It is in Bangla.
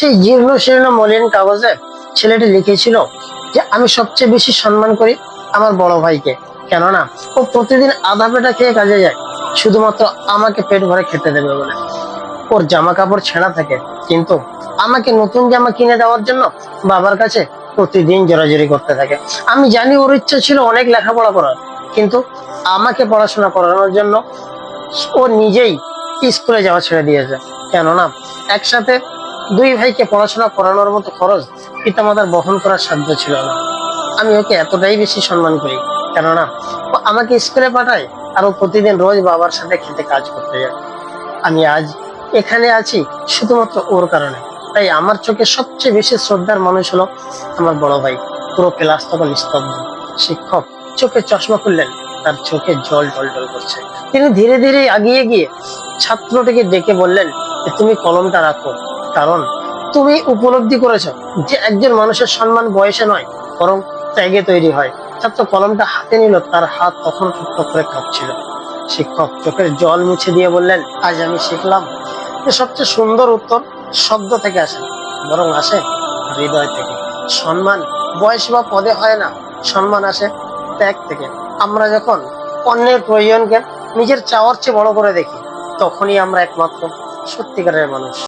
সেই জীর্ণ শীর্ণ মলিন কাগজে ছেলেটি লিখেছিল যে আমি সবচেয়ে বেশি সম্মান করি আমার বড় ভাইকে, কেননা ও প্রতিদিন আধা পেটা খেয়ে কাজে যায় শুধুমাত্র আমাকে পেট ভরে খেতে দেবে বলে। ওর জামা কাপড় ছেঁড়া থাকে, কিন্তু আমাকে নতুন জামা কিনে দেওয়ার জন্য বাবার কাছে প্রতিদিন জোরাজুরি করতে থাকে। আমি জানি ওর ইচ্ছা ছিল অনেক লেখাপড়া করার, কিন্তু আমাকে পড়াশোনা করানোর জন্য ও নিজেই স্কুলে যাওয়া ছেড়ে দিয়েছে, কেননা একসাথে দুই ভাইকে পড়াশোনা করানোর মতো খরচ পিতামাতার বহন করার সাধ্য ছিল না। আমি ওকে এতটাই বেশি সম্মান করি, কেননা ও আমাকে স্কুলে পাঠায় আর ও প্রতিদিন রোজ বাবার সাথে খেতে কাজ করতে যায়। আমি আজ এখানে আছি শুধুমাত্র ওর কারণে। তাই আমার চোখে সবচেয়ে বেশি শ্রদ্ধার মানুষ হলো আমার বড় ভাই। পুরো ক্লাস তখন নিস্তব্ধ। শিক্ষক চোখে চশমা খুললেন, তার চোখে জল টলটল করছে। তিনি ধীরে ধীরে আগিয়ে গিয়ে ছাত্রটিকে ডেকে বললেন যে তুমি কলমটা রাখো, কারণ তুমি উপলব্ধি করেছো যে একজন মানুষের সম্মান বয়সে নয় বরং ত্যাগে তৈরি হয়। ছাত্র কলমটা হাতে নিল, তার হাত তখন টুকটুক করে কাঁপছিল। শিক্ষক চোখের জল মুছে দিয়ে বললেন, আজ আমি শিখলাম যে সবচেয়ে সুন্দর উত্তর শব্দ থেকে আসে না, বরং আসে হৃদয় থেকে। সম্মান বয়স বা পদে হয় না, সম্মান আসে ত্যাগ থেকে। আমরা যখন অন্যের প্রয়োজনকে নিজের চাওয়ার চেয়ে বড় করে দেখি, তখনই আমরা একমাত্র সত্যিকারের মানুষ।